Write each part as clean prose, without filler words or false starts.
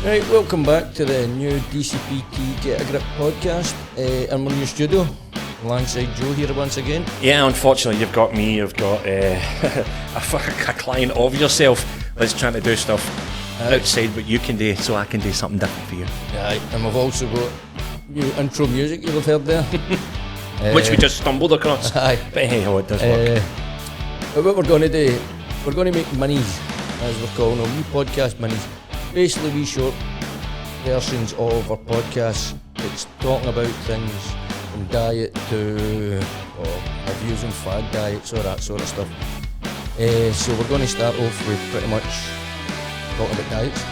Right, welcome back to the new Dcpt Get a Grip podcast. I'm in your studio, alongside Joe here once again. Yeah, unfortunately you've got me, you've got a client of yourself that's trying to do stuff outside what you can do, so I can do something different for you. Right, and we've also got new intro music you'll have heard there. Which we just stumbled across. Aye. But hey ho, it does work. But what we're going to do, we're going to make minis, as we're calling them, wee podcast minis. Basically wee short versions of our podcast. It's talking about things from diet to our views on fad diets, all that sort of stuff. So we're going to start off with pretty much talking about diets,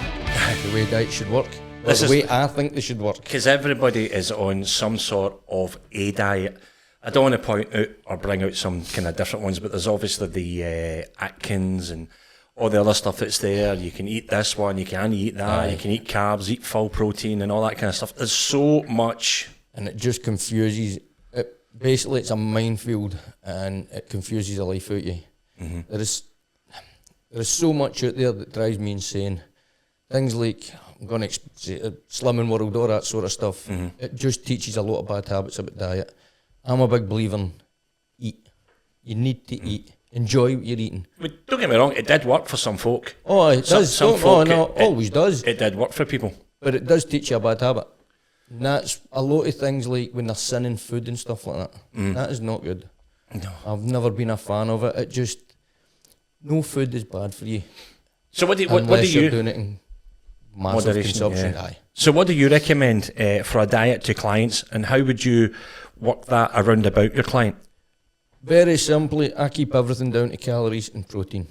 the way diets should work, or the way I think they should work. Because everybody is on some sort of a diet. I don't want to point out or bring out some kind of different ones, but there's obviously the Atkins and all the other stuff that's there. You can eat this one, you can eat that, Aye. you can eat carbs, eat full protein and all that kind of stuff. There's so much. And it just confuses. Basically, it's a minefield, and it confuses the life out of you. Mm-hmm. There is so much out there that drives me insane. Things like, I'm going to say, Slimming World, all that sort of stuff. Mm-hmm. It just teaches a lot of bad habits about diet. I'm a big believer in eat. You need to eat. Enjoy what you're eating. But don't get me wrong, it did work for some folk. Oh, it does. Some folk, Always does. It did work for people. But it does teach you a bad habit. And that's a lot of things like when they're sinning food and stuff like that. That is not good. No. I've never been a fan of it. It just, no food is bad for you. So what do Unless you're you doing it in massive consumption. yeah. Aye. So what do you recommend for a diet to clients, and how would you work that around about your client? Very simply, I keep everything down to calories and protein.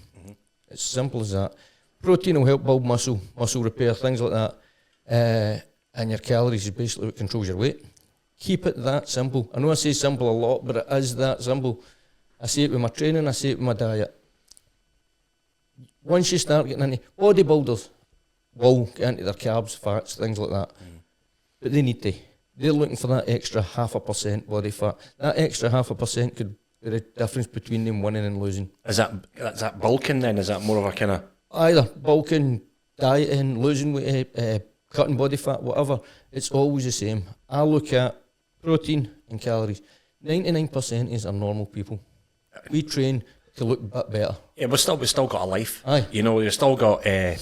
It's simple as that. Protein will help build muscle repair, things like that. And your calories is basically what controls your weight. Keep it that simple. I know I say simple a lot, but it is that simple. I say it with my training, I say it with my diet. Once you start getting into bodybuilders, will get into their carbs, fats, things like that. But they need to. They're looking for that extra 0.5% body fat. That extra 0.5% could be the difference between them winning and losing. Is that bulking then? Is that more of a kind of... Either bulking, dieting, losing weight, cutting body fat, whatever, it's always the same. I look at protein and calories. 99% are normal people. We train to look a bit better. Yeah, we still got a life. Aye. You know, you've still got, I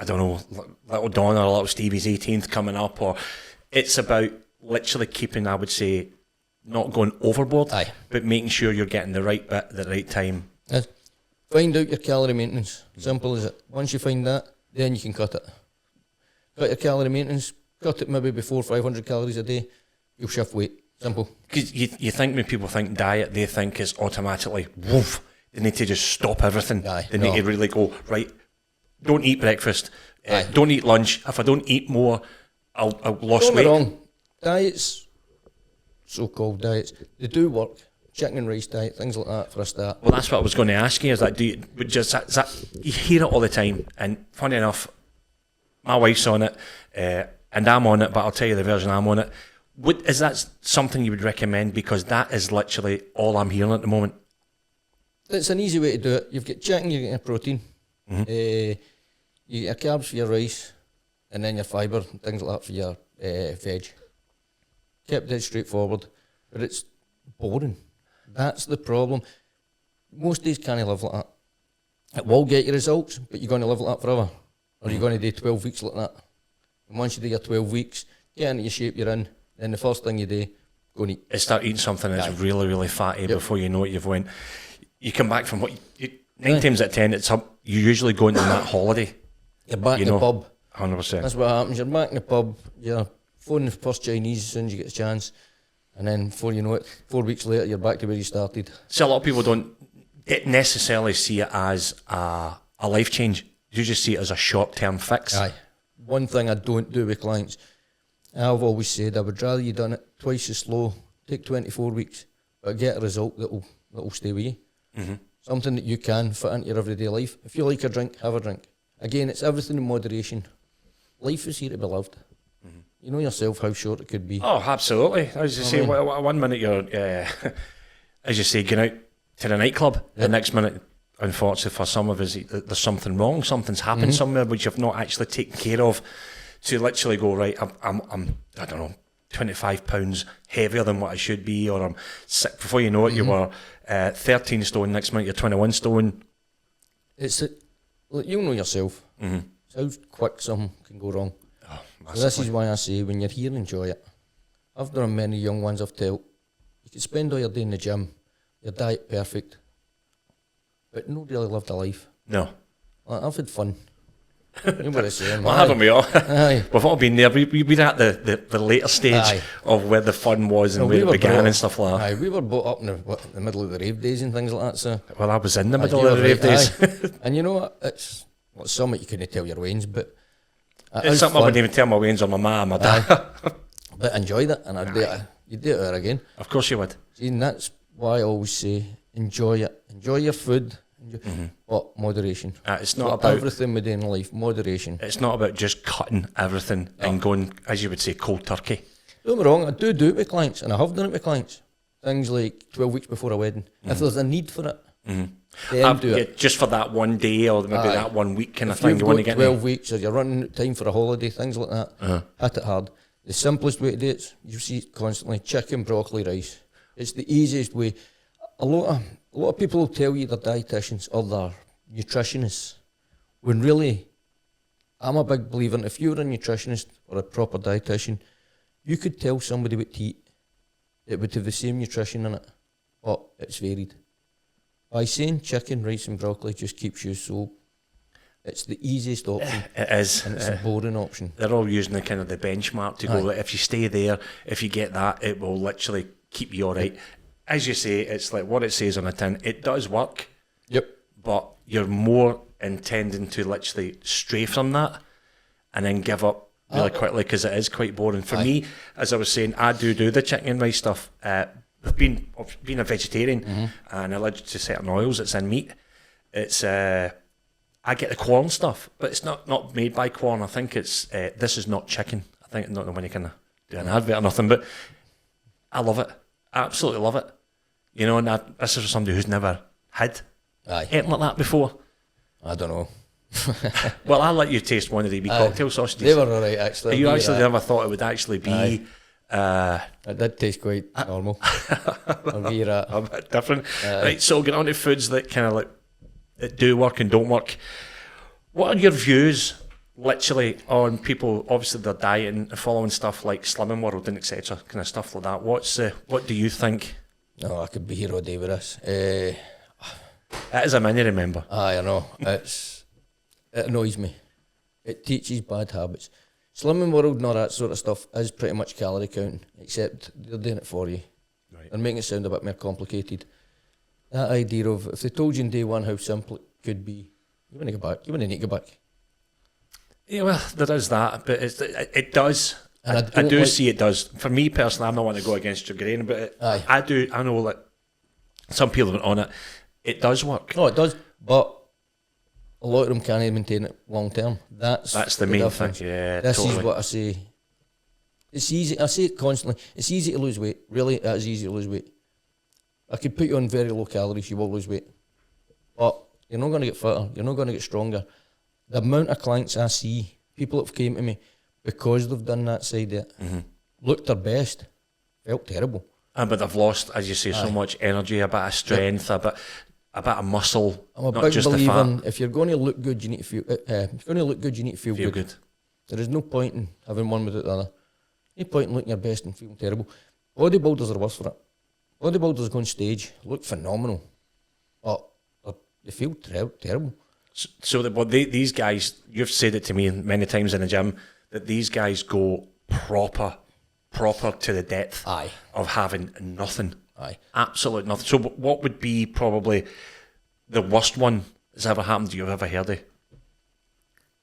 don't know, little Donna or little Stevie's 18th coming up, or it's about literally keeping, I would say, not going overboard, Aye. but making sure you're getting the right bit at the right time. Find out your calorie maintenance. Simple as it. Once you find that, then you can cut it. Cut your calorie maintenance, cut it maybe before 500 calories a day, you'll shift weight. Simple. Because you think when people think diet, they think it's automatically, woof, they need to just stop everything. Aye, They need to really go, right, don't eat breakfast, don't eat lunch. If I don't eat more, I'll lose Don't weight. get me wrong, diets, so-called diets, they do work. Chicken and rice diet, things like that for a start. Well, that's what I was going to ask you, is that, you hear it all the time, and funny enough, my wife's on it, and I'm on it, but I'll tell you the version I'm on it. Is that something you would recommend? Because that is literally all I'm hearing at the moment. It's an easy way to do it. You've got chicken, you get your protein, you get your carbs for your rice, and then your fibre, and things like that for your veg. Kept it straightforward, but it's boring. That's the problem. Most days can't live like that. It will get you results, but you're going to live like that forever. Or you're going to do 12 weeks like that. And once you do your 12 weeks, get into your shape you're in, then the first thing you do, go and eat. Is start eating something that's really, really fatty before you know it. You come back from 9 times out of 10, you're usually going on that holiday. You're back in the pub. 100%. That's what happens. You're back in the pub, you're phoning the first Chinese as soon as you get a chance. And then before you know it, 4 weeks later, you're back to where you started. So a lot of people don't necessarily see it as a life change. You just see it as a short-term fix. Aye. One thing I don't do with clients, I've always said I would rather you done it twice as slow, take 24 weeks, but get a result that'll stay with you. Mm-hmm. Something that you can fit into your everyday life. If you like a drink, have a drink. Again, it's everything in moderation. Life is here to be lived. Mm-hmm. You know yourself how short it could be. Oh, absolutely. As you say, 1 minute you're, as you say, going out to the nightclub. The next minute, unfortunately for some of us, there's something wrong. Something's happened somewhere which you've not actually taken care of. to literally go, right, I'm I don't know, 25 pounds heavier than what I should be, or I'm sick. Before you know it, you were 13 stone, next month you're 21 stone. It's look, you know yourself. It's how quick something can go wrong. Oh, So this is why I say, when you're here, enjoy it. I've done many young ones I've told, you can spend all your day in the gym, your diet perfect, but not really lived a life. No. I've had fun. You know what I'm saying? Well, haven't we all? Aye. We've all been there. We're at the later stage Aye. of where the fun was and No, where it were began brought- and stuff like that. Aye, we were brought up in the middle of the rave days and things like that. So Well, I was in the Aye, middle you of the were rave right, days. aye. And you know what? It's something you couldn't tell your wains, but It's something I wouldn't even tell my wains or my ma or my dad. But enjoyed it, and I'd do it. You'd do it over again. Of course you would. See, and that's why I always say, enjoy it. Enjoy your food. But moderation. It's not Like about everything we do in life, moderation. It's not about just cutting everything and going, as you would say, cold turkey. Don't get me wrong, I do it with clients, and I have done it with clients. Things like 12 weeks before a wedding. If there's a need for it, then do it. Just for that one day or maybe Aye. that 1 week kind of If thing you've you want to got get 12 weeks, or you're running out of time for a holiday, things like that, hit it hard. The simplest way to do it, you see it constantly, chicken, broccoli, rice. It's the easiest way. A lot of people will tell you they're dietitians or they're nutritionists, when really, I'm a big believer in, if you're a nutritionist or a proper dietitian, you could tell somebody what to eat. It would have the same nutrition in it, but it's varied. By saying chicken, rice and broccoli just keeps you so, it's the easiest option. It is. And it's a boring option. They're all using the kind of the benchmark to go, like, if you stay there, if you get that, it will literally keep you all right. As you say, it's like what it says on the tin. It does work. Yep. But you're more intending to literally stray from that and then give up really quickly, because it is quite boring. For me, as I was saying, I do the chicken and rice stuff. Being a vegetarian and allergic to certain oils that's in meat, it's I get the Quorn stuff, but it's not made by Quorn. I think it's this is not chicken. I think, not when you kind of do an advert or nothing, but I love it. I absolutely love it. You know, and this is for somebody who's never had anything like that before. I don't know. Well, I'll let you taste one of the wee cocktail sausages. They were alright, actually. You actually never thought it would actually be it did taste quite normal. I'll be that. a bit different. Right, so get on to foods that kind of like that do work and don't work. What are your views, literally, on people? Obviously, they're dieting, following stuff like Slimming World and etc. Kind of stuff like that. What do you think? No, I could be here all day with this. It is a mini, remember. I know. It annoys me. It teaches bad habits. Slimming World and all that sort of stuff is pretty much calorie counting, except they're doing it for you. Right. They're making it sound a bit more complicated. That idea of, if they told you in day one how simple it could be, you wouldn't go back. You wouldn't need to go back. Yeah, well, there is that, but it does. And I do see it does. For me personally, I'm not wanting to go against your grain, but I do. I know that some people have been on it. It does work. No, it does, but a lot of them can't maintain it long term. That's the main difference. thing. Yeah, This totally. is what I say. It's easy. I say it constantly. It's easy to lose weight. Really, it is easy to lose weight. I could put you on very low calories. You will lose weight, but you're not going to get fitter. You're not going to get stronger. The amount of clients I see, people that have came to me because they've done that side of it, looked their best, felt terrible. But they've lost, as you say, so much energy, a bit of strength, a bit of muscle. I'm a not big just the believer fat. in, if you're going to look good, you need to feel. If you're going to look good, you need to feel Feel good. good. There is no point in having one without the other. No point in looking your best and feeling terrible. Bodybuilders are worse for it. Bodybuilders go on stage, look phenomenal, but they feel terrible. So these guys, you've said it to me many times in the gym, that these guys go proper to the depth Aye. of having nothing. Aye. Absolute nothing. So what would be probably the worst one that's ever happened to you, I've ever heard of?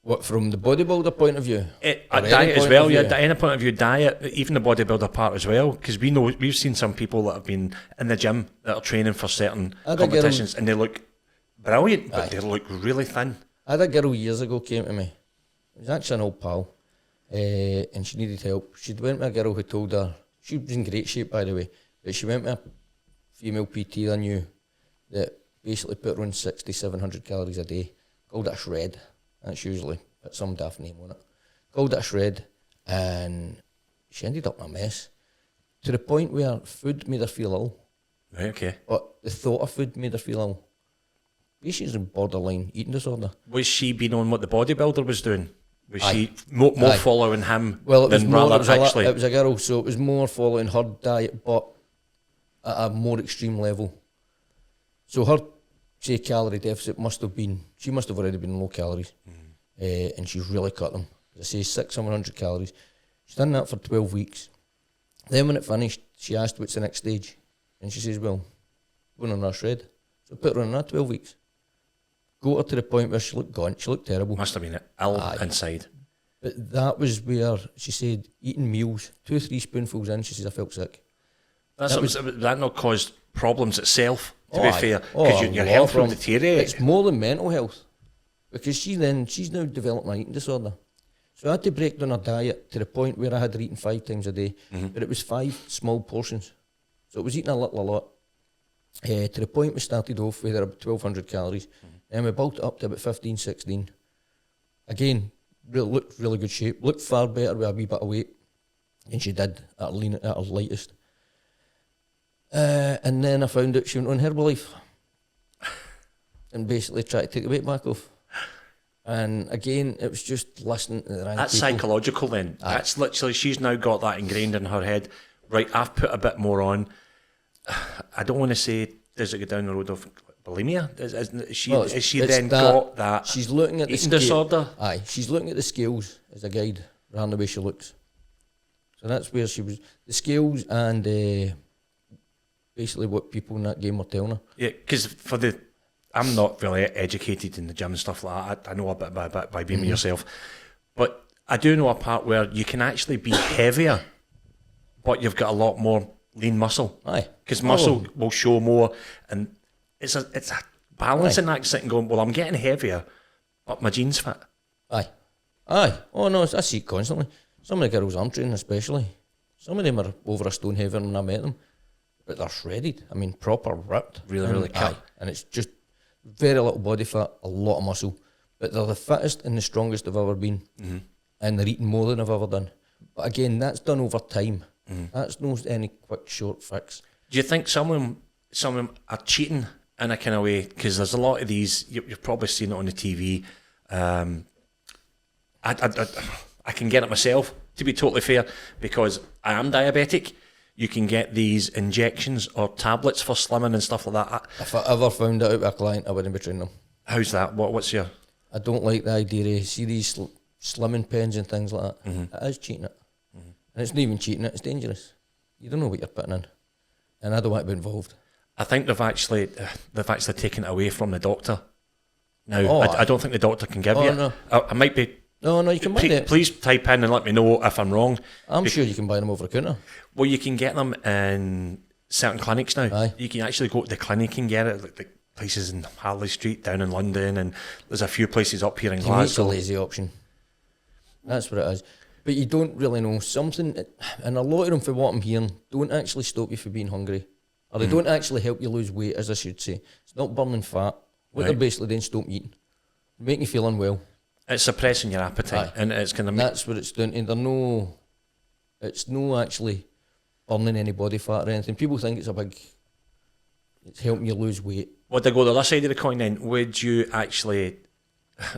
What, from the bodybuilder point of view? A Or any diet as point well, of yeah. view? Any point of view, diet, even the bodybuilder part as well, because we've seen some people that have been in the gym that are training for certain I think competitions, and they look brilliant, but Aye. they look really thin. I had a girl years ago came to me. It was actually an old pal, and she needed help. She went with a girl who told her, she was in great shape by the way, but she went with a female PT I knew that basically put her on 600 to 700 calories a day, called it a shred. That's usually put some daft name on it. called it a shred, and she ended up in a mess to the point where food made her feel ill. Right, okay. But the thought of food made her feel ill. She's in borderline eating disorder. Was she being on what the bodybuilder was doing? Was Aye. she more following him Well, it was than more, rather actually? it was a girl, so it was more following her diet, but at a more extreme level. So her, say, calorie deficit must have been, she must have already been low calories, and she's really cut them. As I say, 600-700 calories. She's done that for 12 weeks. Then when it finished, she asked what's the next stage, and she says, well, going on a shred. So I put her on that 12 weeks. Got her to the point where she looked gaunt, she looked terrible. Must have been ill inside. But that was where she said, eating meals, 2-3 spoonfuls in, she says, I felt sick. That not caused problems itself, to be aye. fair, because your health will deteriorate. It's more than mental health, because she's now developed an eating disorder. So I had to break down her diet to the point where I had her eating 5 times a day, but it was 5 small portions. So it was eating a lot. To the point we started off with about 1,200 calories, and we built it up to about 15, 16. Again, looked really good shape, looked far better with a wee bit of weight than she did at her lightest. And then I found out she went on Herbalife and basically tried to take the weight back off. And again, it was just listening to the right That's people. psychological then. Aye. That's literally, she's now got that ingrained in her head. Right, I've put a bit more on. I don't want to say, does it go down the road of bulimia? Is she then got that she's looking at eating the disorder? Aye, she's looking at the scales as a guide around the way she looks. So that's where she was, the scales and basically what people in that game were telling her. Yeah, because I'm not really educated in the gym and stuff like that. I know a bit by being with yourself. But I do know a part where you can actually be heavier, but you've got a lot more lean muscle. Aye. Because muscle will show more, and it's a balancing act, sitting going, well, I'm getting heavier, but my jeans fit. Aye. Oh no, I see it constantly. Some of the girls I'm training especially, some of them are over a stone heavier when I met them, but they're shredded. I mean, proper ripped. Really cut. Aye. And it's just very little body fat, a lot of muscle. But they're the fittest and the strongest they've ever been. And they're eating more than I've ever done. But again, that's done over time. That's no any quick, short fix. Do you think some of them are cheating in a kind of way? Because there's a lot of these, you've probably seen it on the TV. I can get it myself, to be totally fair, because I am diabetic. You can get these injections or tablets for slimming and stuff like that. If I ever found out about a client, I wouldn't be training them. How's that? What's your... I don't like the idea of see these slimming pens and things like that. It is cheating it. And it's not even cheating it, it's dangerous. You don't know what you're putting in. And I don't want to be involved. I think they've actually taken it away from the doctor. Now, I don't think the doctor can give you it. No. I might be... No, you can buy them. Please type in and let me know if I'm wrong. I'm sure you can buy them over the counter. Well, you can get them in certain clinics now. Aye. You can actually go to the clinic and get it, like the places in Harley Street down in London, and there's a few places up here in To me, it's a Glasgow. lazy option. That's what it is. But you don't really know. Something, and a lot of them, for what I'm hearing, don't actually stop you from being hungry. Or they don't actually help you lose weight, as I should say. It's not burning fat. What they're basically doing is stop eating. Making you feel unwell. It's suppressing your appetite, and it's going to make... That's what it's doing. And it's no actually burning any body fat or anything. People think it's helping you lose weight. Would they go the other side of the coin then? Would you actually...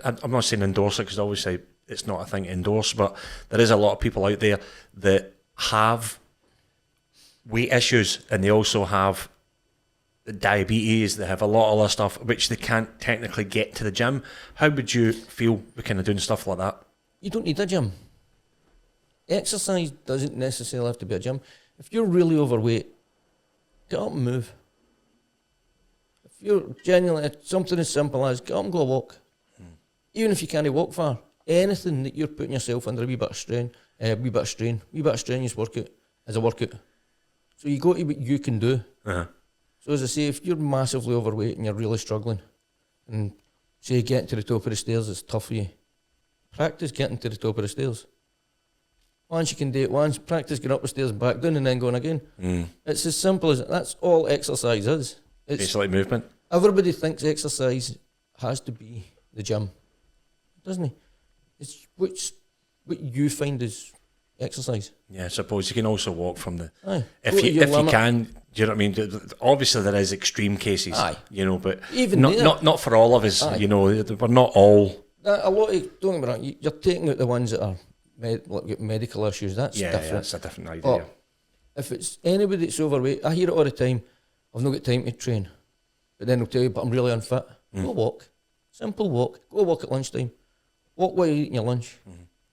I'm not saying endorse it, because obviously it's not a thing to endorse, but there is a lot of people out there that have weight issues, and they also have diabetes, they have a lot of other stuff which they can't technically get to the gym. How would you feel with kind of doing stuff like that? You don't need a gym. Exercise doesn't necessarily have to be a gym. If you're really overweight, get up and move. If you're genuinely, something as simple as get up and go a walk. Even if you can't walk far, anything that you're putting yourself under a wee bit of strenuous workout is a workout. So you go to what you can do. So as I say, if you're massively overweight and you're really struggling, and say getting to the top of the stairs is tough for you, practice getting to the top of the stairs. Once you can do it practice getting up the stairs and back down and then going again. It's as simple as that's all exercise is. It's basically movement. Everybody thinks exercise has to be the gym, doesn't it? It's what you find is exercise. Yeah, I suppose you can also walk from the... Aye. If Go to you your if you limit. can, do you know what I mean? Obviously there is extreme cases, Aye. you know, but Even not, there- not for all of us, Aye. you know, we're not all... A lot of, don't get me wrong, you're taking out the ones that are like medical issues. That's Yeah, different. that's a different idea. But if it's anybody that's overweight, I hear it all the time. I've not got time to train, but then they'll tell you, but I'm really unfit. Go walk, simple walk. Go walk at lunchtime. Walk while you're eating your lunch.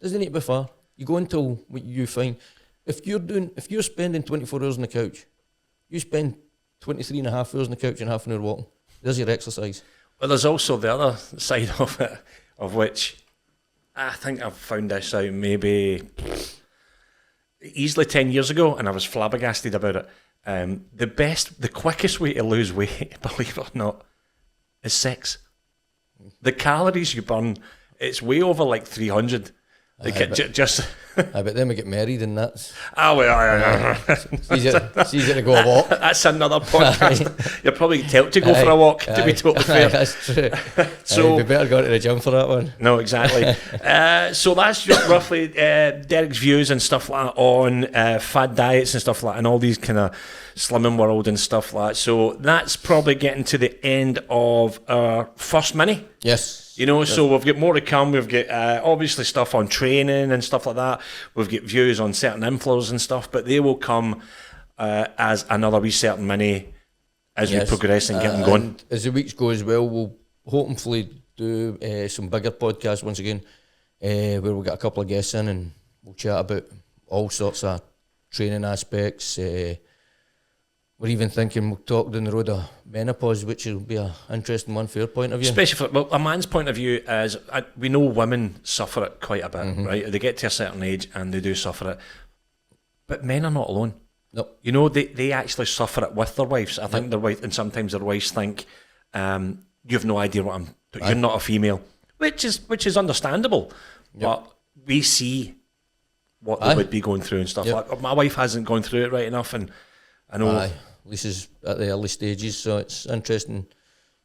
Doesn't need to be far. You go until what you find. If you're spending 24 hours on the couch, you spend 23 and a half hours on the couch and half an hour walking. There's your exercise. Well, there's also the other side of it, of which I think I've found this out maybe easily 10 years ago, and I was flabbergasted about it. The quickest way to lose weight, believe it or not, is sex. The calories you burn, it's way over like 300. Like just... I bet then we get married and that's well, easier to go a walk. that's another podcast. You'll probably tell to go for a walk, to be totally fair. That's true. So we better go to the gym for that one. no, exactly. So that's just roughly Derek's views and stuff like that on fad diets and stuff like that, and all these kind of slimming world and stuff like that. So that's probably getting to the end of our first mini. Yes. You know, so we've got more to come. We've got obviously stuff on training and stuff like that. We've got views on certain inflows and stuff, but they will come as another wee certain mini as we progress and get them going. And as the weeks go as well, we'll hopefully do some bigger podcasts once again, where we'll get a couple of guests in and we'll chat about all sorts of training aspects. We're even thinking we'll talk down the road of menopause, which will be an interesting one from your point of view. Especially from a man's point of view, as we know women suffer it quite a bit, right? They get to a certain age and they do suffer it. But men are not alone. No. You know, they actually suffer it with their wives. I think their wife, and sometimes their wives think, you've no idea what I'm doing. You're not a female, which is understandable. But we see what they would be going through and stuff. Like my wife hasn't gone through it right enough, and I know Lisa's at the early stages, so it's interesting.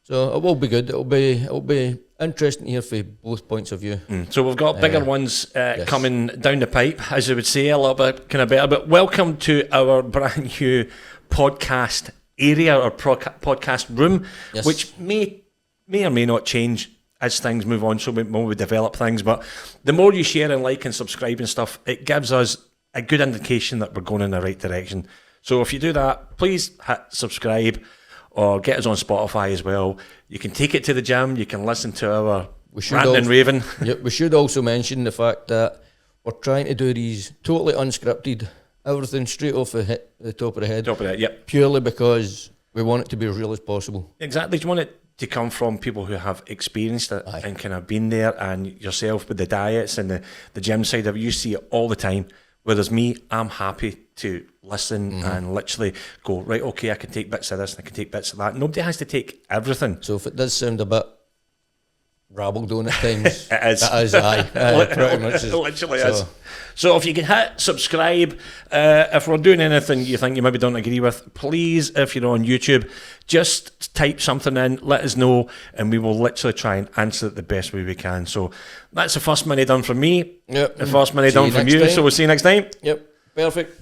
So it will be good. It'll be interesting to hear from both points of view. So we've got bigger ones coming down the pipe, as I would say, a little bit kind of better. But welcome to our brand new podcast area or podcast room, which may or may not change as things move on. So when we develop things, but the more you share and like and subscribe and stuff, it gives us a good indication that we're going in the right direction. So if you do that, please hit subscribe or get us on Spotify as well. You can take it to the gym. You can listen to our ranting and raving. Yep, we should also mention the fact that we're trying to do these totally unscripted, everything straight off the top of the head. Top of that, yep. Purely because we want it to be as real as possible. Exactly. You want it to come from people who have experienced it and kind of been there, and yourself with the diets and the gym side of it. You see it all the time. Whereas me, I'm happy to listen and literally go, right, okay, I can take bits of this and I can take bits of that. Nobody has to take everything. So if it does sound a bit rabbled on at times, it is. It is, aye. Pretty much is. It literally is. So if you can hit subscribe, if we're doing anything you think you maybe don't agree with, please, if you're on YouTube, just type something in, let us know, and we will literally try and answer it the best way we can. So that's the first mini done from me. Yep. The first mini See done you from next you. time. So we'll see you next time. Yep. Perfect.